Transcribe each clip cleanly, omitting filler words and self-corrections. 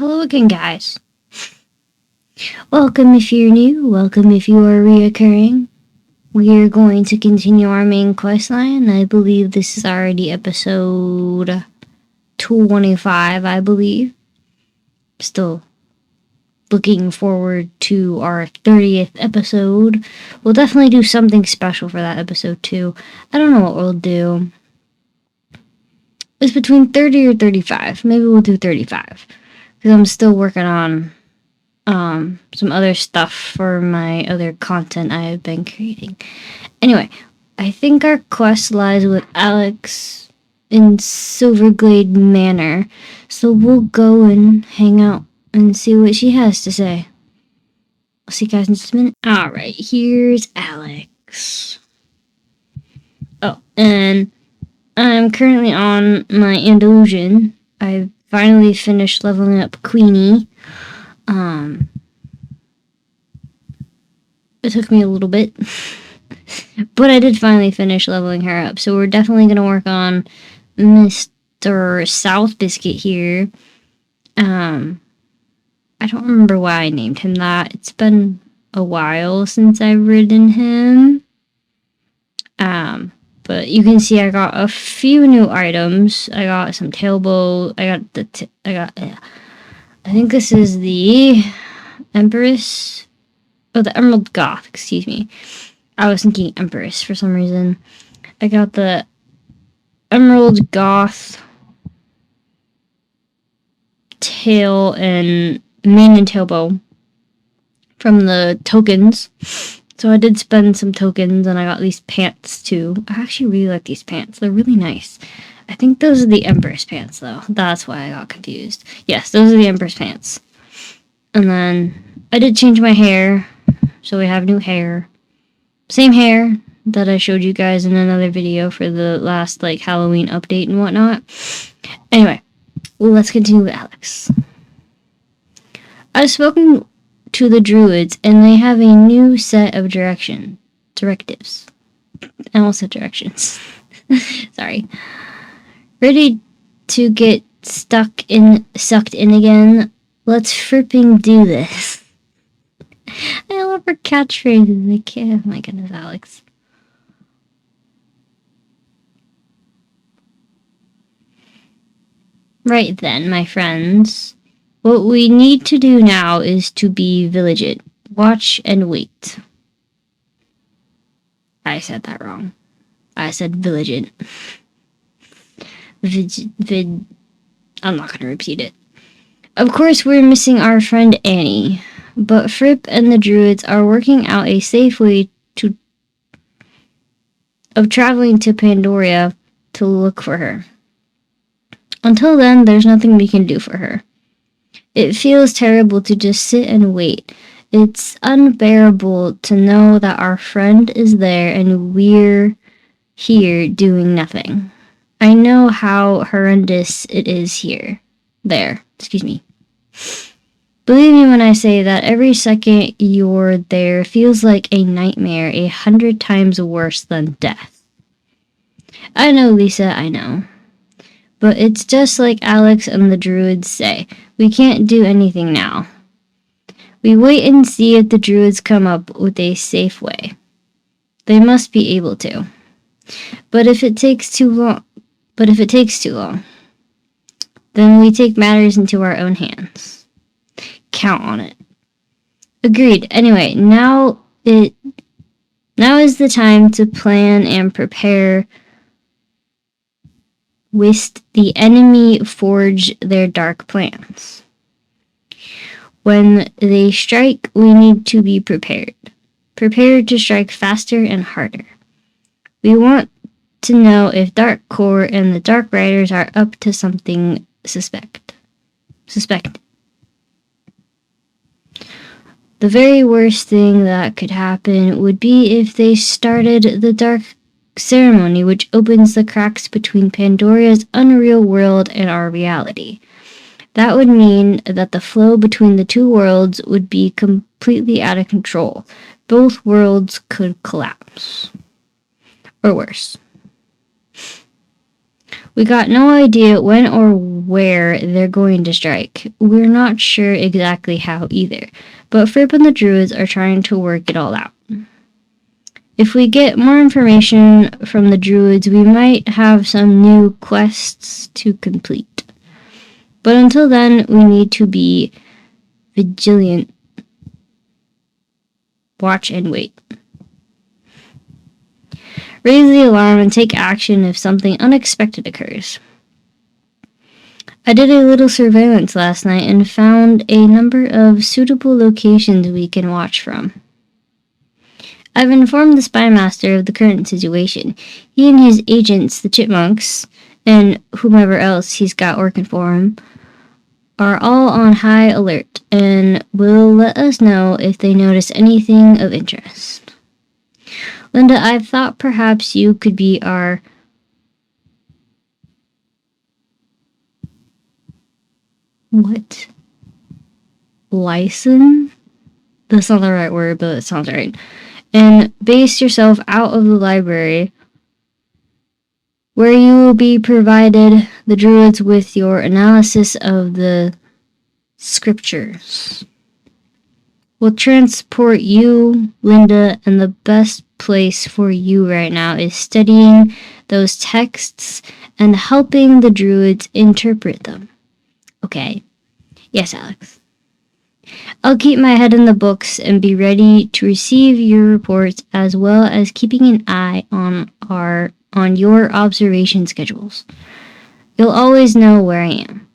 Hello again, guys. Welcome if you're new, welcome if you are reoccurring. We are going to continue our main quest line. I believe this is already episode 25, I believe. Still looking forward to our 30th episode. We'll definitely do something special for that episode too. I don't know what we'll do. It's between 30 or 35. Maybe we'll do 35. Because I'm still working on some other stuff for my other content I have been creating. Anyway, I think our quest lies with Alex in Silverglade Manor, so we'll go and hang out and see what she has to say. I'll see you guys in just a minute. Alright, here's Alex. Oh, and I'm currently on my Andalusian. I've finally finished leveling up Queenie. It took me a little bit, but I did finally finish leveling her up. So we're definitely going to work on Mr. South Biscuit here. I don't remember why I named him that. It's been a while since I've ridden him. But you can see I got a few new items. I got some tailbow. I think this is the Empress. Oh, the Emerald Goth, excuse me. I was thinking Empress for some reason. I got the Emerald Goth tail and mane and tailbow from the tokens. So I did spend some tokens and I got these pants too. I actually really like these pants. They're really nice. I think those are the Empress pants though. That's why I got confused. Yes, those are the Empress pants. And then I did change my hair. So we have new hair. Same hair that I showed you guys in another video for the last Halloween update and whatnot. Anyway, let's continue with Alex. I've spoken to the druids and they have a new set of directives. I almost said directions. Sorry. Ready to get sucked in again? Let's fripping do this. I love her catchphrases. I can't. Oh my goodness, Alex. Right then, my friends. What we need to do now is to be vigilant. Watch and wait. I said that wrong. I said vigilant. I'm not going to repeat it. Of course, we're missing our friend Annie. But Fripp and the druids are working out a safe way of traveling to Pandoria to look for her. Until then, there's nothing we can do for her. It feels terrible to just sit and wait. It's unbearable to know that our friend is there and we're here doing nothing. I know how horrendous it is here. Excuse me. Believe me when I say that every second you're there feels like a nightmare 100 times worse than death. I know, Lisa, I know. But it's just like Alex and the druids say. We can't do anything now. We wait and see if the druids come up with a safe way. They must be able to. But if it takes too long, then we take matters into our own hands. Count on it. Agreed. Anyway, now is the time to plan and prepare. Lest the enemy forge their dark plans. When they strike, we need to be prepared. Prepared to strike faster and harder. We want to know if Dark Core and the Dark Riders are up to something suspected. The very worst thing that could happen would be if they started the Dark Ceremony, which opens the cracks between Pandoria's unreal world and our reality. That would mean that the flow between the two worlds would be completely out of control. Both worlds could collapse. Or worse. We got no idea when or where they're going to strike. We're not sure exactly how either, but Fripp and the Druids are trying to work it all out. If we get more information from the Druids, we might have some new quests to complete. But until then, we need to be vigilant. Watch and wait. Raise the alarm and take action if something unexpected occurs. I did a little surveillance last night and found a number of suitable locations we can watch from. I've informed the spymaster of the current situation. He and his agents, the chipmunks, and whomever else he's got working for him, are all on high alert and will let us know if they notice anything of interest. Linda, I thought perhaps you could be our... What? License? That's not the right word, but it sounds right. And base yourself out of the library, where you will be provided the Druids with your analysis of the scriptures. We'll transport you, Linda, and the best place for you right now is studying those texts and helping the Druids interpret them. Okay. Yes, Alex. I'll keep my head in the books and be ready to receive your reports, as well as keeping an eye on your observation schedules. You'll always know where I am.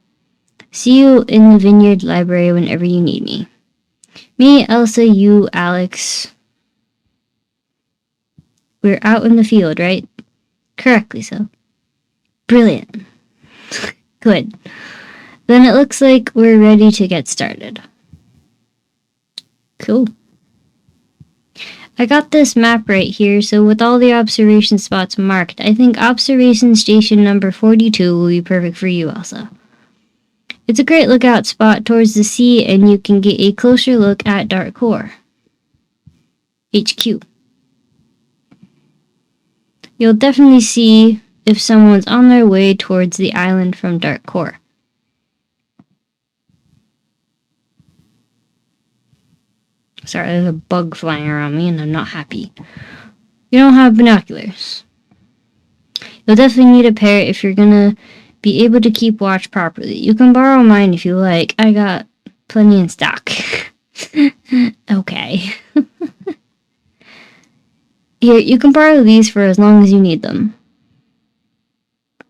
See you in the Vineyard Library whenever you need me. Me, Elsa, you, Alex. We're out in the field, right? Correctly so. Brilliant. Good. Then it looks like we're ready to get started. Cool. I got this map right here, so with all the observation spots marked, I think observation station number 42 will be perfect for you, Elsa. It's a great lookout spot towards the sea, and you can get a closer look at Dark Core. HQ. You'll definitely see if someone's on their way towards the island from Dark Core. Sorry, there's a bug flying around me and I'm not happy. You don't have binoculars. You'll definitely need a pair if you're gonna be able to keep watch properly. You can borrow mine if you like. I got plenty in stock. Okay. Here, you can borrow these for as long as you need them.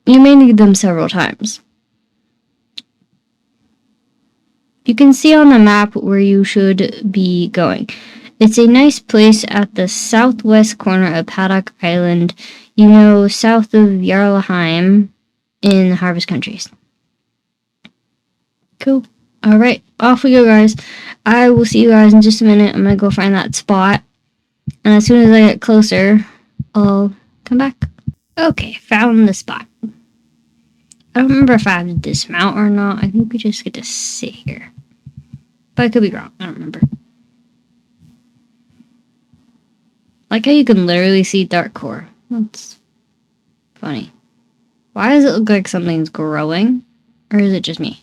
You may need them several times. You can see on the map where you should be going. It's a nice place at the southwest corner of Paddock Island, south of Jarlheim in the Harvest Countries. Cool. Alright, off we go, guys. I will see you guys in just a minute. I'm gonna go find that spot. And as soon as I get closer, I'll come back. Okay, found the spot. I don't remember if I have to dismount or not. I think we just get to sit here. But I could be wrong. I don't remember. Like how you can literally see Dark Core. That's funny. Why does it look like something's growing? Or is it just me?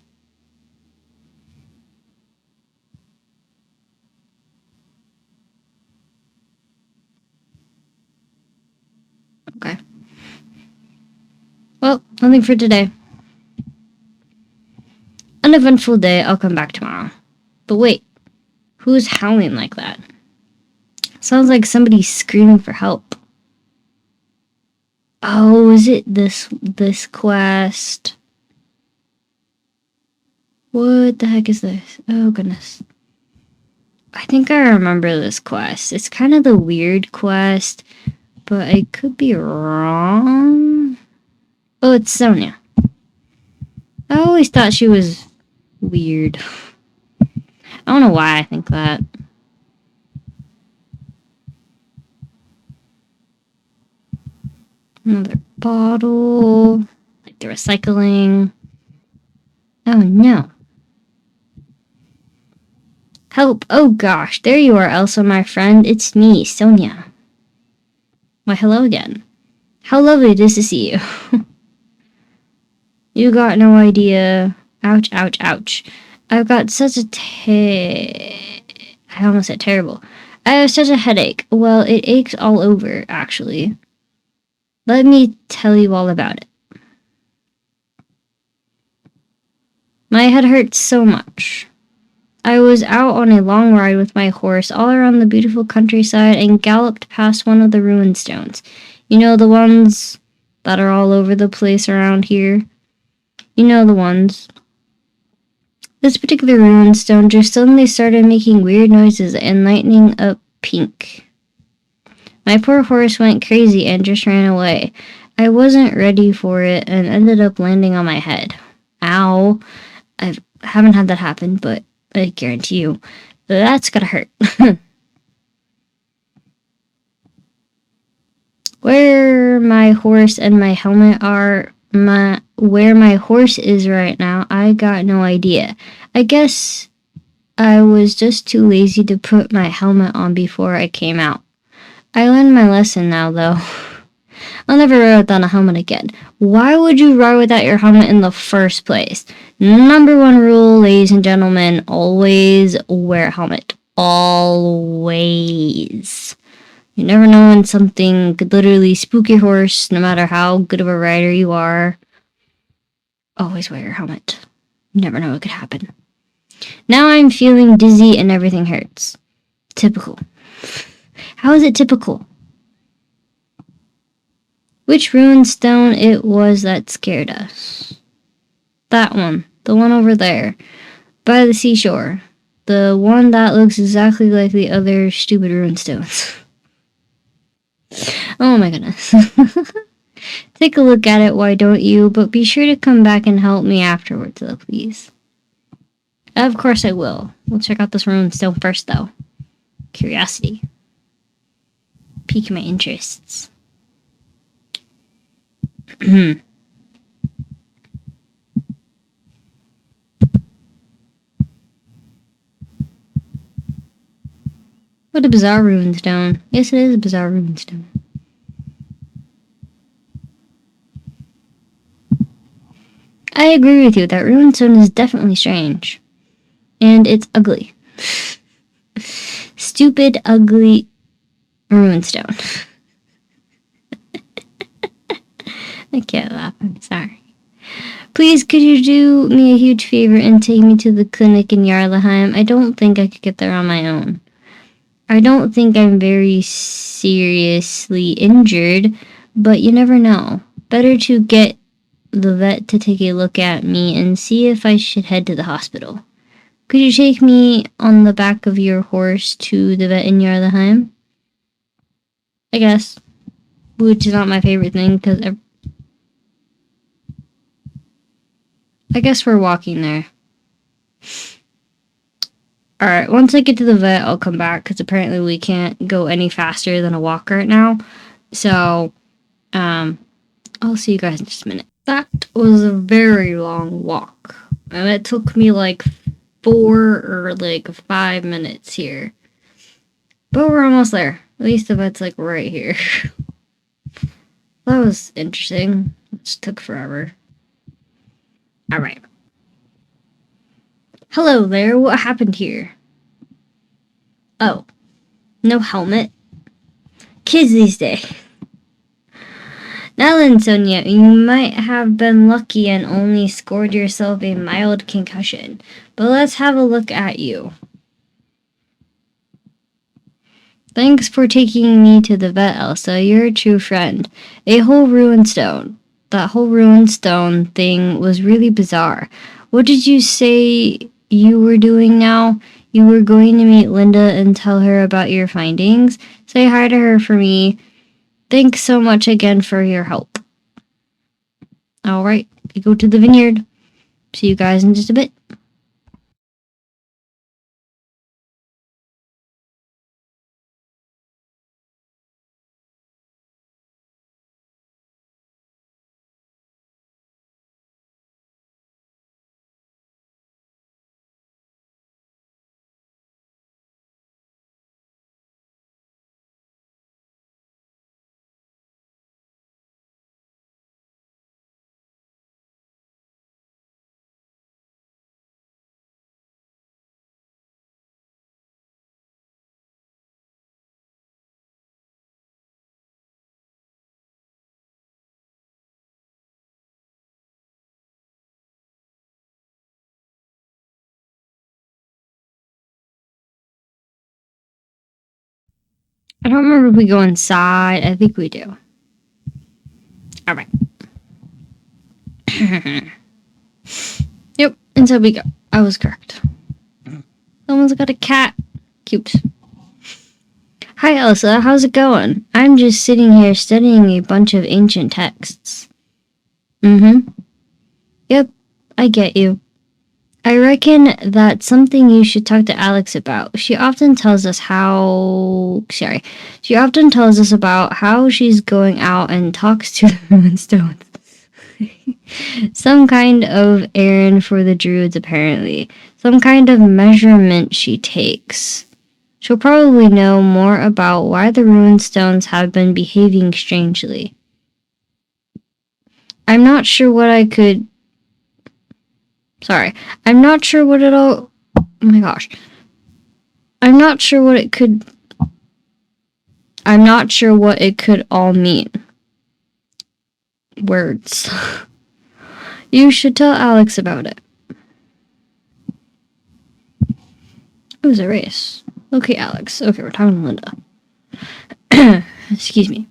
Okay. Well, nothing for today. Uneventful day. I'll come back tomorrow. But wait. Who's howling like that? Sounds like somebody's screaming for help. Oh, is it this quest? What the heck is this? Oh, goodness. I think I remember this quest. It's kind of the weird quest, but I could be wrong. Oh, it's Sonia. I always thought she was weird. I don't know why I think that. Another bottle. Like the recycling. Oh no. Help. Oh gosh. There you are, Elsa, my friend. It's me, Sonia. Why, hello again. How lovely it is to see you. You got no idea. Ouch, ouch, ouch. I've got such a I almost said terrible. I have such a headache. Well, it aches all over, actually. Let me tell you all about it. My head hurts so much. I was out on a long ride with my horse all around the beautiful countryside and galloped past one of the Runestones. You know, the ones that are all over the place around here? You know the ones. This particular Runestone just suddenly started making weird noises and lighting up pink. My poor horse went crazy and just ran away. I wasn't ready for it and ended up landing on my head. Ow. I haven't had that happen, but I guarantee you, that's gonna hurt. Where my horse and my helmet are, where my horse is right now, I got no idea. I guess I was just too lazy to put my helmet on before I came out. I learned my lesson now, though. I'll never ride without a helmet again. Why would you ride without your helmet in the first place? Number one rule, ladies and gentlemen, always wear a helmet. Always. You never know when something could literally spook your horse, no matter how good of a rider you are. Always wear your helmet. You never know what could happen. Now I'm feeling dizzy and everything hurts. Typical. How is it typical? Which ruined stone it was that scared us? That one. The one over there. By the seashore. The one that looks exactly like the other stupid ruined stones. Oh my goodness. Take a look at it, why don't you? But be sure to come back and help me afterwards, though, please. Of course I will. We'll check out this ruined stone first, though. Curiosity. Pique my interests. What a bizarre ruined stone. Yes, it is a bizarre ruined stone. I agree with you. That ruined stone is definitely strange. And it's ugly. Stupid, ugly ruined stone. I can't laugh. I'm sorry. Please, could you do me a huge favor and take me to the clinic in Jarlaheim? I don't think I could get there on my own. I don't think I'm very seriously injured, but you never know. Better to get the vet to take a look at me and see if I should head to the hospital. Could you take me on the back of your horse to the vet in Jarlaheim? I guess. Which is not my favorite thing, because I guess we're walking there. Alright, once I get to the vet, I'll come back, because apparently we can't go any faster than a walk right now. So, I'll see you guys in just a minute. That was a very long walk. And it took me like 4 or like 5 minutes here. But we're almost there. At least the vet's like right here. That was interesting. It just took forever. Alright. Hello there, what happened here? Oh, no helmet? Kids these days. Now then, Sonia, you might have been lucky and only scored yourself a mild concussion. But let's have a look at you. Thanks for taking me to the vet, Elsa. You're a true friend. A whole ruined stone. That whole ruined stone thing was really bizarre. What did you say you were doing now? You were going to meet Linda and tell her about your findings? Say hi to her for me. Thanks so much again for your help. Alright, we go to the vineyard. See you guys in just a bit. I don't remember if we go inside. I think we do. All right. Yep, inside we go. I was correct. Someone's got a cat. Cute. Hi, Elsa. How's it going? I'm just sitting here studying a bunch of ancient texts. Mm-hmm. Yep, I get you. I reckon that's something you should talk to Alex about. She often tells us about how she's going out and talks to the Runestones. Some kind of errand for the druids, apparently. Some kind of measurement she takes. She'll probably know more about why the Runestones have been behaving strangely. I'm not sure what it could... I'm not sure what it could all mean. Words. You should tell Alex about it. It was a race. Okay, Alex. Okay, we're talking to Linda. Excuse me.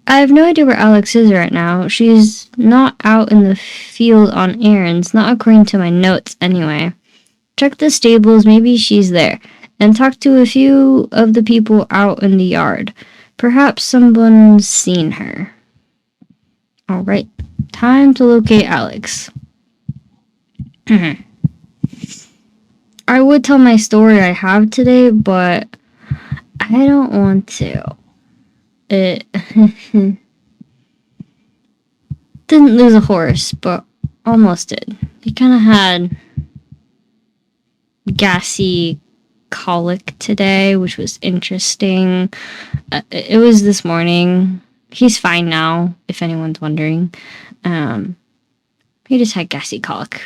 I have no idea where Alex is right now. She's not out in the field on errands, not according to my notes anyway. Check the stables, maybe she's there. And talk to a few of the people out in the yard. Perhaps someone's seen her. Alright, time to locate Alex. I would tell my story I have today, but I don't want to. It didn't lose a horse, but almost did. He kind of had gassy colic today, which was interesting. It was this morning. He's fine now, if anyone's wondering. He just had gassy colic.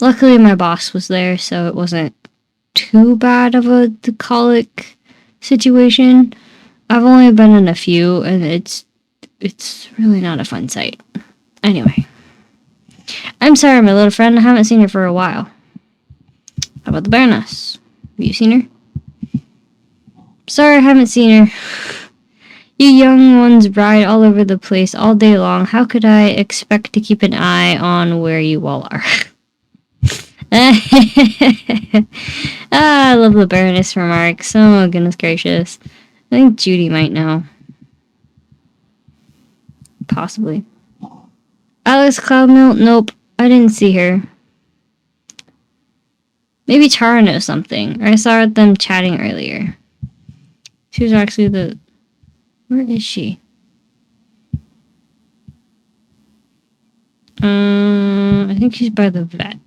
Luckily, my boss was there, so it wasn't too bad of the colic situation. I've only been in a few, and it's really not a fun sight. Anyway. I'm sorry, my little friend. I haven't seen her for a while. How about the Baroness? Have you seen her? Sorry, I haven't seen her. You young ones ride all over the place all day long. How could I expect to keep an eye on where you all are? I love the Baroness remarks. Oh, goodness gracious. I think Judy might know. Possibly. Alex Cloudmill? Nope. I didn't see her. Maybe Tara knows something. I saw them chatting earlier. She was actually the... Where is she? I think she's by the vet.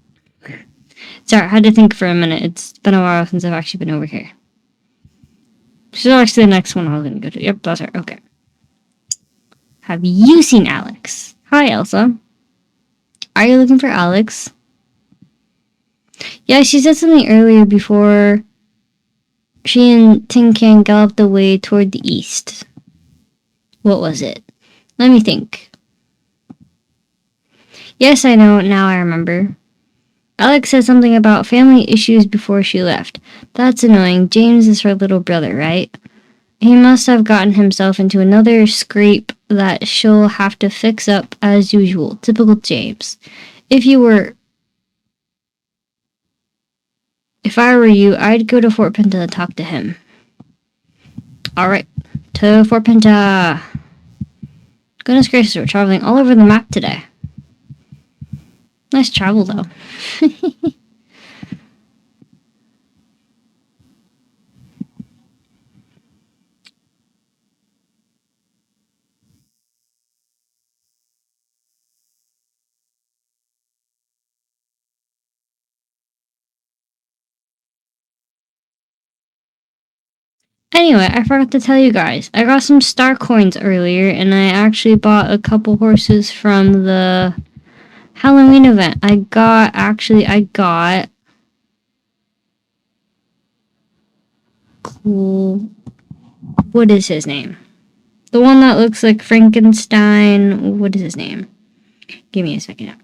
Sorry, I had to think for a minute. It's been a while since I've actually been over here. She's actually the next one I was going to go to. Yep, that's her. Okay. Have you seen Alex? Hi, Elsa. Are you looking for Alex? Yeah, she said something earlier before she and Tin Can galloped away toward the east. What was it? Let me think. Yes, I know. Now I remember. Alex said something about family issues before she left. That's annoying. James is her little brother, right? He must have gotten himself into another scrape that she'll have to fix up as usual. Typical James. If I were you, I'd go to Fort Pinta and talk to him. Alright, to Fort Pinta. Goodness gracious, we're traveling all over the map today. Nice travel, though. Anyway, I forgot to tell you guys. I got some star coins earlier, and I actually bought a couple horses from the Halloween event. I got... Cool... What is his name? The one that looks like Frankenstein. What is his name? Give me a second.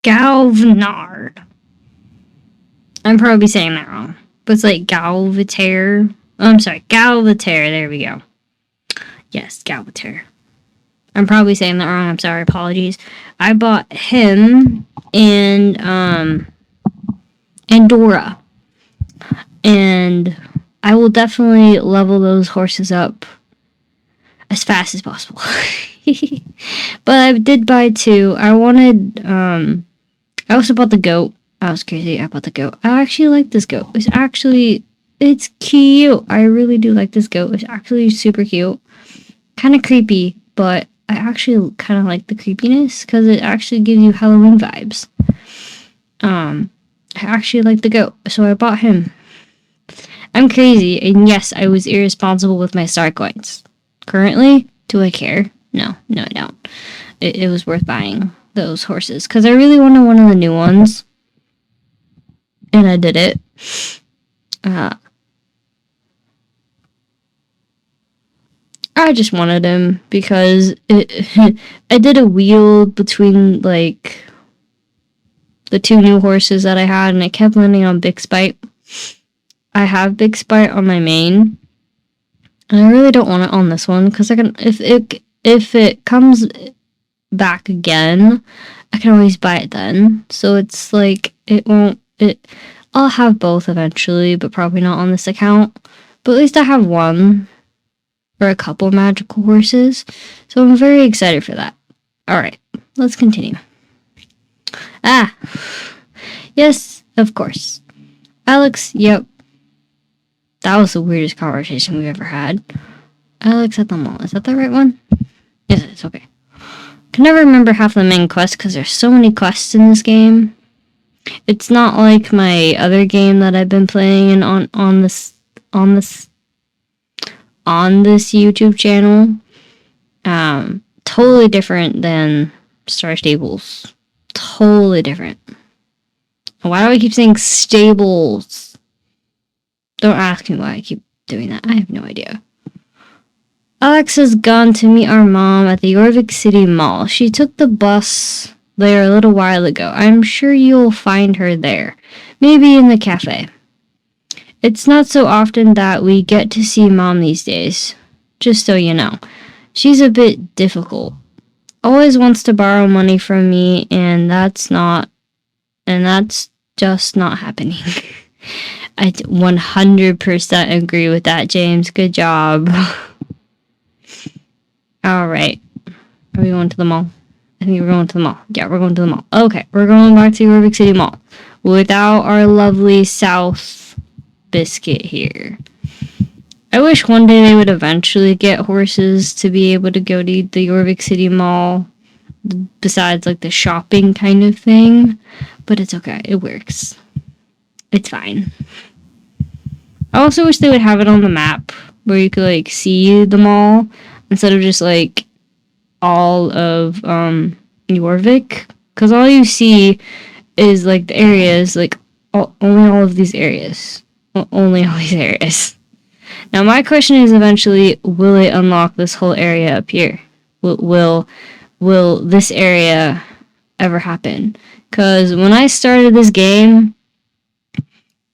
Galvanard. I'm probably saying that wrong. But it's like Galvataire. Oh, I'm sorry, Galvataire. There we go. Yes, Galvataire. I'm probably saying that wrong. I'm sorry. Apologies. I bought him and Dora. And I will definitely level those horses up as fast as possible. But I did buy 2. I wanted, I also bought the goat. I was crazy. I bought the goat. I actually like this goat. It's cute. I really do like this goat. It's actually super cute. Kind of creepy, but I actually kind of like the creepiness because it actually gives you Halloween vibes. I actually like the goat, so I bought him. I'm crazy, and yes, I was irresponsible with my star coins. Currently, do I care? No, I don't. It was worth buying those horses because I really wanted one of the new ones, and I did it. I just wanted him because I did a wheel between like the 2 new horses that I had, and I kept landing on Big Spite. I have Big Spite on my main, and I really don't want it on this one because I can if it comes back again, I can always buy it then. So it's like I'll have both eventually, but probably not on this account. But at least I have one or a couple magical horses, so I'm very excited for that. Alright, let's continue. Yes, of course. Alex, yep. That was the weirdest conversation we've ever had. Alex at the mall. Is that the right one? Yes, it's okay. Can never remember half the main quests because there's so many quests in this game. It's not like my other game that I've been playing on this YouTube channel. Totally different than Star Stables. Totally different. Why do I keep saying stables? Don't ask me why I keep doing that. I have no idea. Alex has gone to meet our mom at the Jorvik City Mall. She took the bus there a little while ago. I'm sure you'll find her there. Maybe in the cafe. It's not so often that we get to see Mom these days. Just so you know. She's a bit difficult. Always wants to borrow money from me, and that's just not happening. I 100% agree with that, James. Good job. Alright. Are we going to the mall? I think we're going to the mall. Yeah, we're going to the mall. Okay, we're going back to Jorvik City Mall. Without our lovely South Biscuit here. I wish one day they would eventually get horses to be able to go to the Jorvik City Mall. Besides, like, the shopping kind of thing. But it's okay. It works. It's fine. I also wish they would have it on the map where you could, like, see the mall instead of just, like, all of Jorvik. Because all you see is, like, the areas, like, only all of these areas. Only all these areas. Now, my question is eventually, will it unlock this whole area up here? Will this area ever happen? Because when I started this game,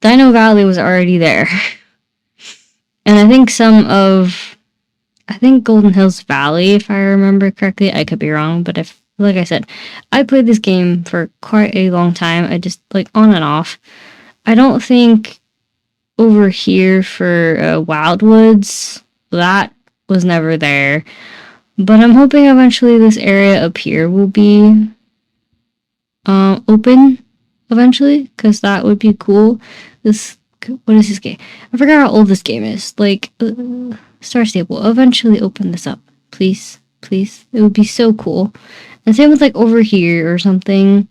Dino Valley was already there. And I think Golden Hills Valley, if I remember correctly. I could be wrong, but like I said, I played this game for quite a long time. I just, like, on and off. I don't think over here for Wildwoods, that was never there. But I'm hoping eventually this area up here will be open eventually, because that would be cool. What is this game? I forgot how old this game is. Like, Star Stable, eventually open this up. Please. It would be so cool. And same with, like, over here or something.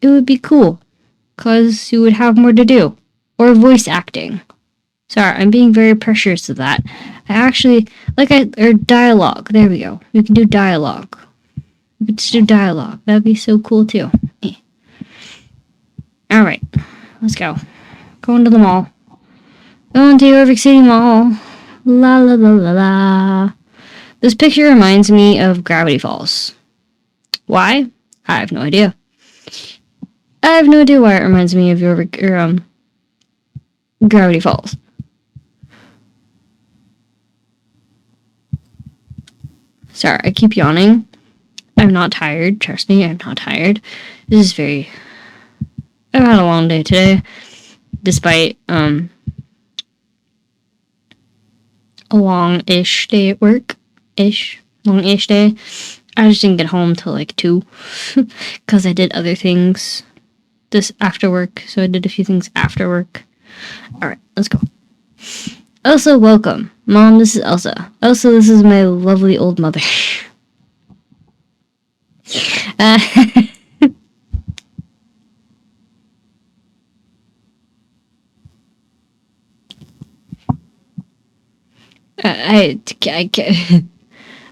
It would be cool, because you would have more to do. Or voice acting. Sorry, I'm being very precious of that. I actually, or dialogue. There we go. We can do dialogue. We could just do dialogue. That'd be so cool, too. Alright, let's go. Going to the mall. Going to Jorvik City Mall. La la la la la. This picture reminds me of Gravity Falls. Why? I have no idea. I have no idea why it reminds me of your Gravity Falls. Sorry, I keep yawning. I'm not tired. Trust me, I'm not tired. I've had a long day today, despite a long-ish day at work. Long-ish day. I just didn't get home till like 2 because I did other things this after work. So I did a few things after work. Alright, let's go. Elsa, welcome. Mom, this is Elsa. Elsa, this is my lovely old mother. I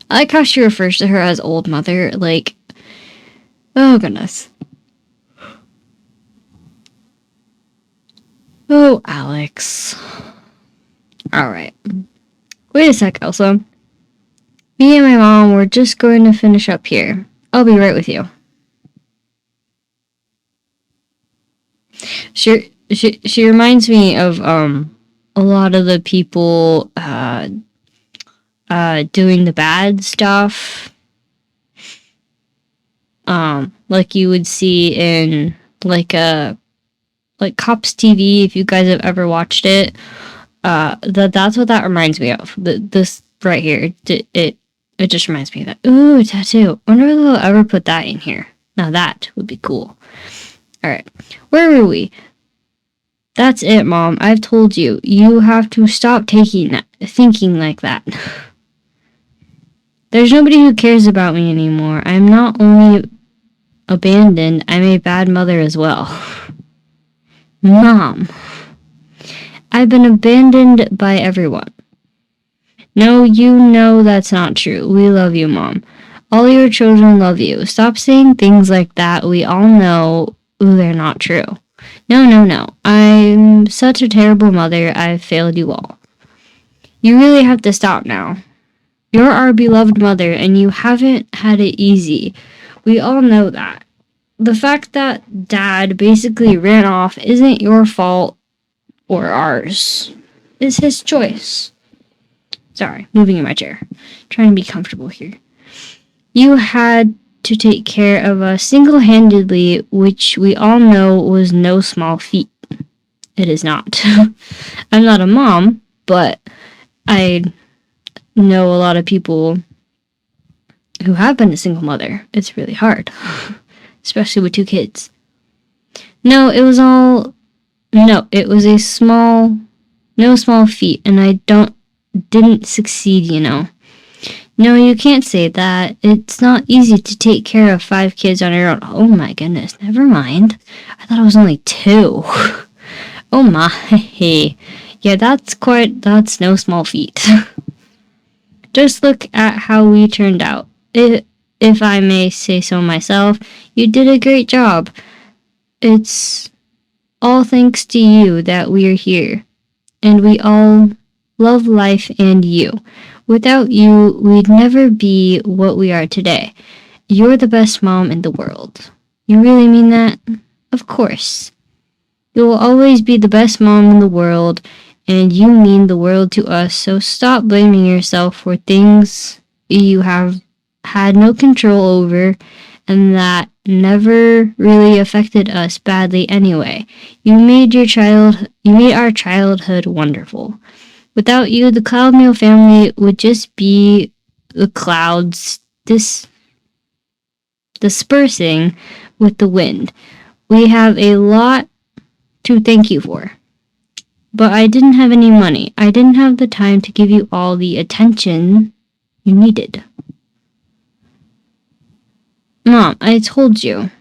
like how she refers to her as old mother. Like, oh goodness. Oh, Alex. Alright. Wait a sec, Elsa. Me and my mom were just going to finish up here. I'll be right with you. She reminds me of a lot of the people doing the bad stuff. Like you would see in like Cops TV, if you guys have ever watched it. That's what that reminds me of. This right here, it just reminds me of that. Ooh, a tattoo. I wonder if they'll ever put that in here. Now that would be cool. Alright, where were we? That's it, Mom. I've told you. You have to stop thinking like that. There's nobody who cares about me anymore. I'm not only abandoned, I'm a bad mother as well. Mom, I've been abandoned by everyone. No, you know that's not true. We love you, Mom. All your children love you. Stop saying things like that. We all know they're not true. No. I'm such a terrible mother. I've failed you all. You really have to stop now. You're our beloved mother, and you haven't had it easy. We all know that. The fact that Dad basically ran off isn't your fault or ours. It's his choice. Sorry, moving in my chair. Trying to be comfortable here. You had to take care of us single-handedly, which we all know was no small feat. It is not. I'm not a mom, but I know a lot of people who have been a single mother. It's really hard, especially with 2 kids. No, it was a no small feat, and I didn't succeed, you know. No, you can't say that. It's not easy to take care of 5 kids on your own. Oh my goodness, never mind. I thought it was only 2. Oh my. Yeah, that's no small feat. Just look at how we turned out. If I may say so myself, you did a great job. It's all thanks to you that we're here. And we all love life and you. Without you, we'd never be what we are today. You're the best mom in the world. You really mean that? Of course. You will always be the best mom in the world, and you mean the world to us, so stop blaming yourself for things you have had no control over and that never really affected us badly anyway. You made our childhood wonderful. Without you, the Cloud Meal family would just be the clouds dispersing with the wind. We have a lot to thank you for. But I didn't have any money. I didn't have the time to give you all the attention you needed. Mom, I told you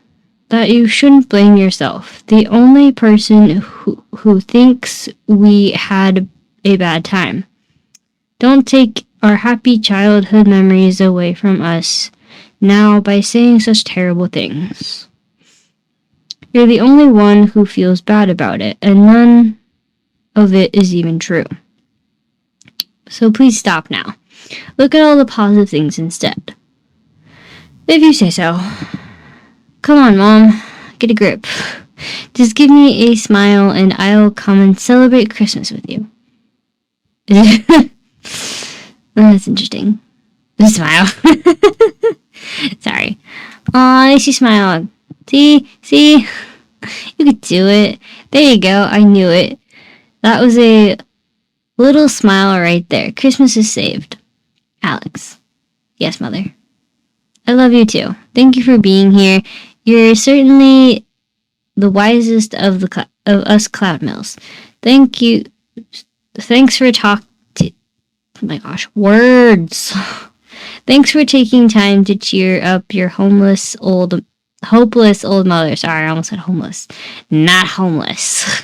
that you shouldn't blame yourself. The only person who thinks we had a bad time. Don't take our happy childhood memories away from us now by saying such terrible things. You're the only one who feels bad about it, and none of it is even true. So please stop now. Look at all the positive things instead. If you say so. Come on, Mom. Get a grip. Just give me a smile and I'll come and celebrate Christmas with you. That's interesting. Smile. Sorry. Aw, at least you smiled. See? You could do it. There you go. I knew it. That was a little smile right there. Christmas is saved. Alex. Yes, Mother. I love you too. Thank you for being here. You're certainly the wisest of us Cloud Mills. Thank you. Thanks for oh my gosh, words. Thanks for taking time to cheer up your hopeless old mother. Sorry, I almost said homeless. Not homeless.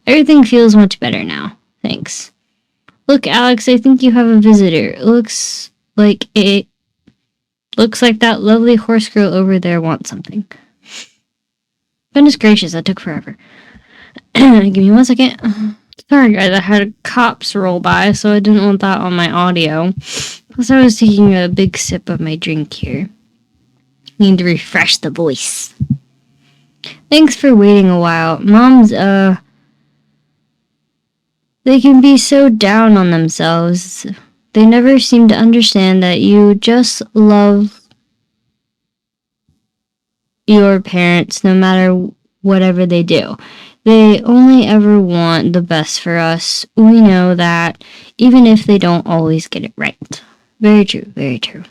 Everything feels much better now. Thanks. Look, Alex, I think you have a visitor. Looks like that lovely horse girl over there wants something. Goodness gracious, that took forever. Give me 1 second. Sorry, guys, I had cops roll by, so I didn't want that on my audio. Plus, I was taking a big sip of my drink here. Need to refresh the voice. Thanks for waiting a while. Moms, they can be so down on themselves. They never seem to understand that you just love your parents no matter whatever they do. They only ever want the best for us. We know that, even if they don't always get it right. Very true, very true.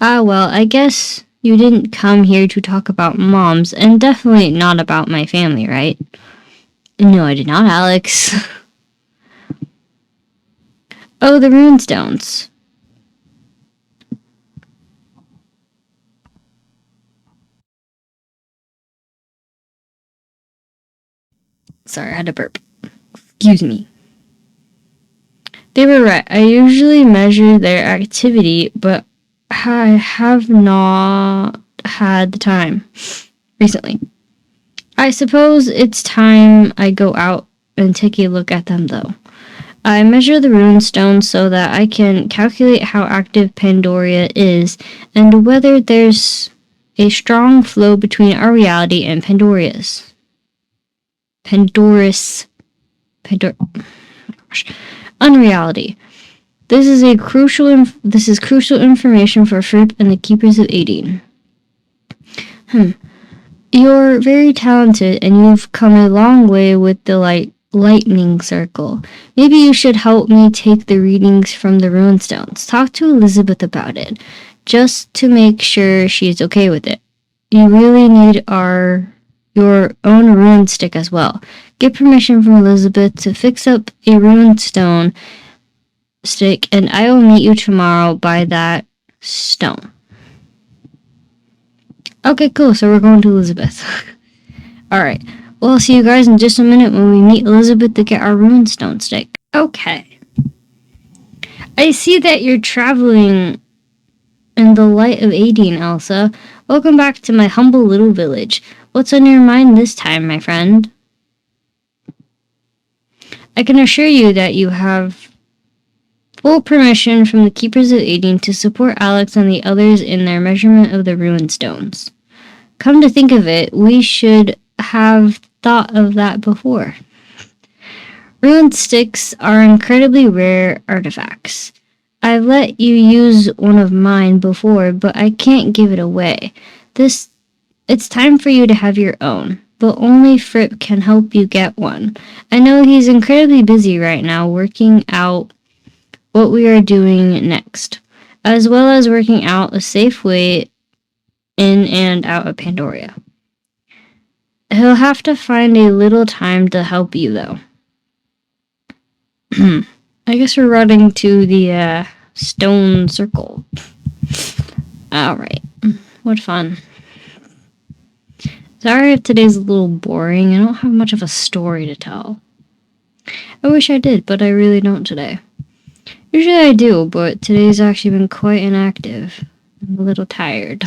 Well, I guess you didn't come here to talk about moms, and definitely not about my family, right? No, I did not, Alex. Oh, the Runestones. Sorry, I had to burp. Excuse me. They were right. I usually measure their activity, but I have not had the time recently. I suppose it's time I go out and take a look at them, though. I measure the Runestones so that I can calculate how active Pandoria is and whether there's a strong flow between our reality and Pandoria's. Unreality. This is crucial information for Fripp and the Keepers of Aideen. You're very talented and you've come a long way with the lightning circle. Maybe you should help me take the readings from the Runestones. Talk to Elizabeth about it, just to make sure she's okay with it. You really need your own rune stick as well. Get permission from Elizabeth to fix up a runestone stick, and I will meet you tomorrow by that stone. Okay, cool. So we're going to Elizabeth. Alright. Well, I'll see you guys in just a minute when we meet Elizabeth to get our runestone stick. Okay. I see that you're traveling in the light of Aideen, Elsa. Welcome back to my humble little village. What's on your mind this time, my friend? I can assure you that you have full permission from the Keepers of Aideen to support Alex and the others in their measurement of the Runestones. Come to think of it, we should have thought of that before. Rune sticks are incredibly rare artifacts. I've let you use one of mine before, but I can't give it away. It's time for you to have your own, but only Fripp can help you get one. I know he's incredibly busy right now working out what we are doing next, as well as working out a safe way in and out of Pandoria. He'll have to find a little time to help you, though. I guess we're running to the stone circle. Alright, what fun. Sorry if today's a little boring. I don't have much of a story to tell. I wish I did, but I really don't today. Usually I do, but today's actually been quite inactive. I'm a little tired.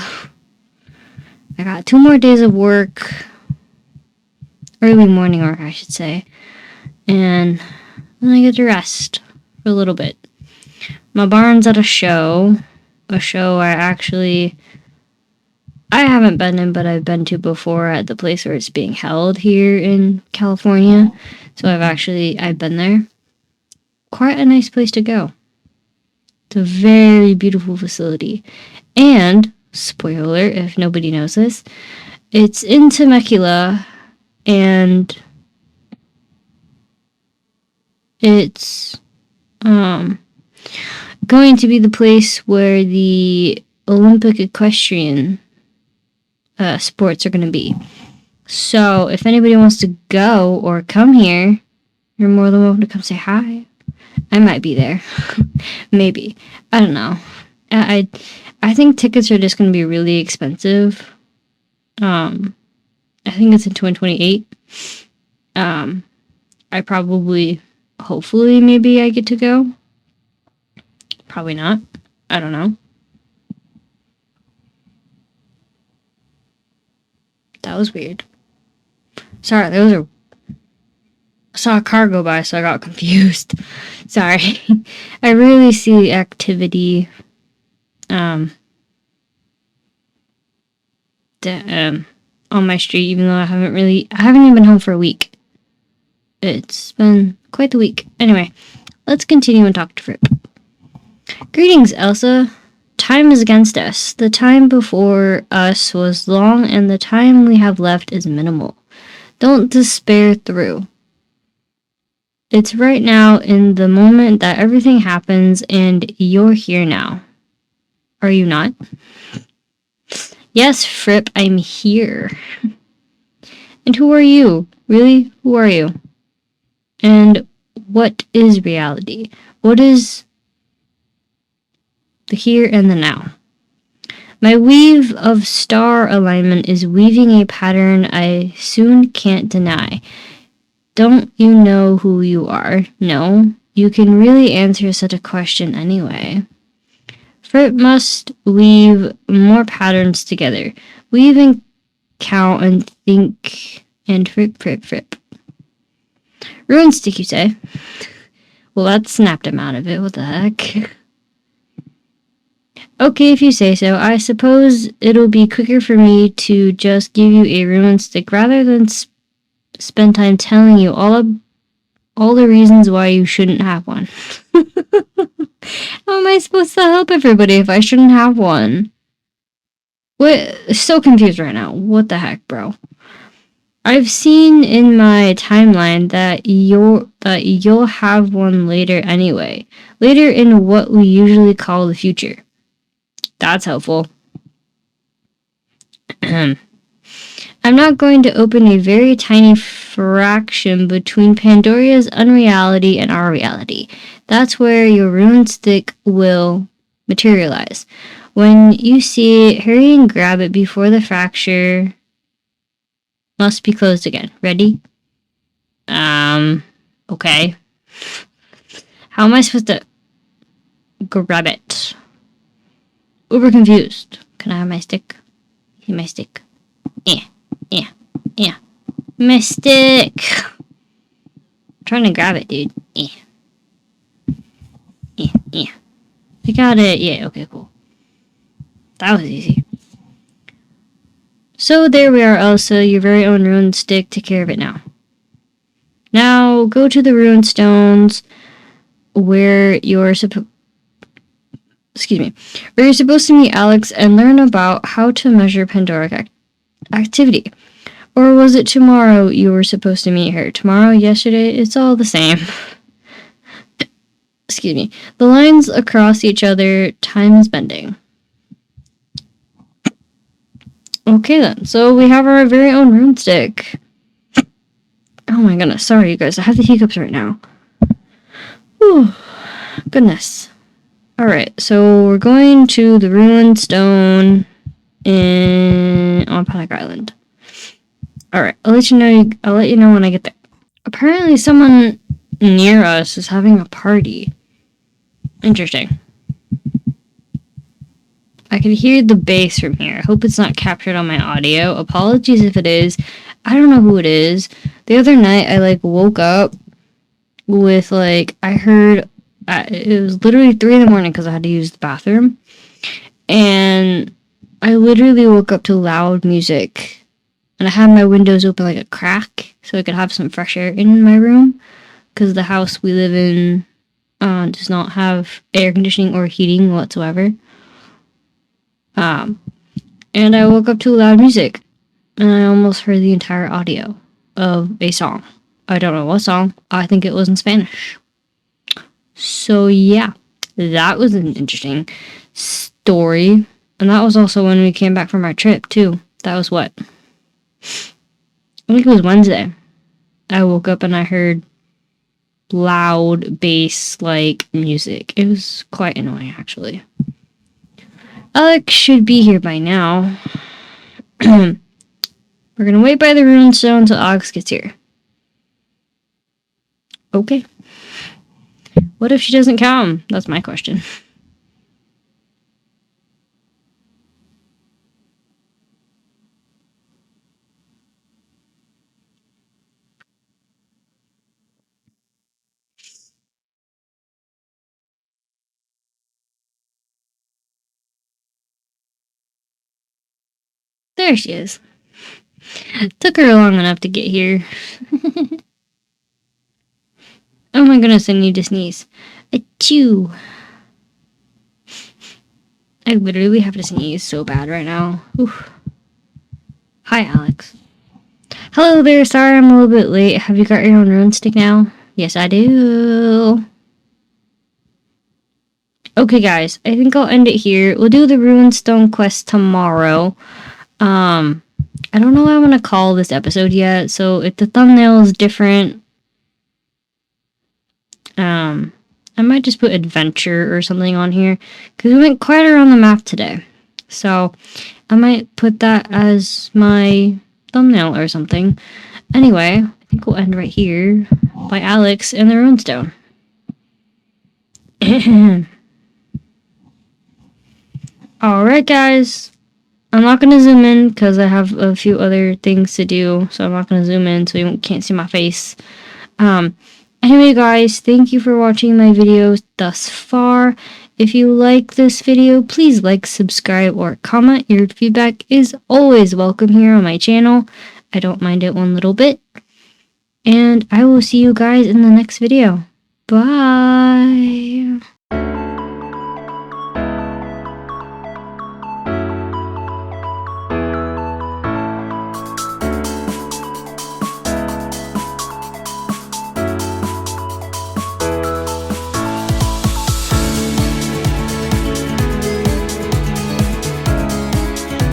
I got 2 more days of work. Early morning work, I should say. And and I get to rest for a little bit. My barn's at a show I haven't been in, but I've been to before at the place where it's being held here in California. So I've been there. Quite a nice place to go. It's a very beautiful facility. And, spoiler if nobody knows this, it's in Temecula, and it's going to be the place where the Olympic equestrian sports are going to be. So if anybody wants to go or come here, you're more than welcome to come say hi. I might be there. Maybe. I don't know. I think tickets are just going to be really expensive. I think it's in 2028. Hopefully maybe I get to go. Probably not. I don't know. That was weird. Sorry, I saw a car go by, so I got confused. Sorry. I rarely see activity on my street, even though I haven't even been home for a week. It's been quite the week. Anyway, let's continue and talk to Fripp. Greetings, Elsa. Time is against us. The time before us was long, and the time we have left is minimal. Don't despair through. It's right now in the moment that everything happens, and you're here now. Are you not? Yes, Fripp, I'm here. And who are you? Really? Who are you? And what is reality? What is the here and the now? My weave of star alignment is weaving a pattern I soon can't deny. Don't you know who you are? No, you can really answer such a question anyway. Fripp must weave more patterns together. Weave and count and think and Fripp. Rune stick, you say? Well, that snapped him out of it. What the heck? Okay, if you say so. I suppose it'll be quicker for me to just give you a rune stick rather than spend time telling you all the reasons why you shouldn't have one. How am I supposed to help everybody if I shouldn't have one? What? So confused right now. What the heck, bro? I've seen in my timeline that you'll have one later anyway. Later in what we usually call the future. That's helpful. I'm not going to open a very tiny fraction between Pandora's unreality and our reality. That's where your rune stick will materialize. When you see it, hurry and grab it before the fracture must be closed again. Ready? Okay. How am I supposed to grab it? Uber confused. Can I have my stick? See my stick. Yeah. My stick. I'm trying to grab it, dude. Yeah. I got it. Yeah, okay, cool. That was easy. So there we are, Elsa, your very own rune stick. Take care of it now. Now, go to the Runestones where you're supposed to meet Alex and learn about how to measure Pandoric activity. Or was it tomorrow you were supposed to meet her? Tomorrow, yesterday, it's all the same. The lines across each other, time is bending. Okay then, so we have our very own rune stick. Oh my goodness, sorry you guys, I have the hiccups right now. Whew, goodness. Alright, so we're going to the Runestone on Panic Island. Alright, I'll let you know when I get there. Apparently someone near us is having a party. Interesting. I can hear the bass from here. I hope it's not captured on my audio. Apologies if it is. I don't know who it is. The other night I woke up with like, I heard, it was literally 3 in the morning because I had to use the bathroom. And I literally woke up to loud music. And I had my windows open like a crack so I could have some fresh air in my room. Because the house we live in does not have air conditioning or heating whatsoever. And I woke up to loud music. And I almost heard the entire audio of a song. I don't know what song. I think it was in Spanish. So yeah, that was an interesting story. And that was also when we came back from our trip too. That was what? I think it was Wednesday. I woke up and I heard loud bass like music. It was quite annoying actually. Alex should be here by now. We're gonna wait by the Runestone until Alex gets here. Okay. What if she doesn't come? That's my question. There she is. Took her long enough to get here. Oh my goodness, I need to sneeze. Achoo. I literally have to sneeze so bad right now. Oof. Hi, Alex. Hello there, sorry I'm a little bit late. Have you got your own rune stick now? Yes, I do. Okay, guys, I think I'll end it here. We'll do the Runestone quest tomorrow. I don't know what I'm gonna call this episode yet, so if the thumbnail is different, I might just put adventure or something on here, because we went quite around the map today. So, I might put that as my thumbnail or something. Anyway, I think we'll end right here by Alex and the Runestone. Alright, guys. I'm not going to zoom in because I have a few other things to do, so I'm not going to zoom in so you can't see my face. Anyway, guys, thank you for watching my videos thus far. If you like this video, please like, subscribe, or comment. Your feedback is always welcome here on my channel. I don't mind it one little bit. And I will see you guys in the next video. Bye!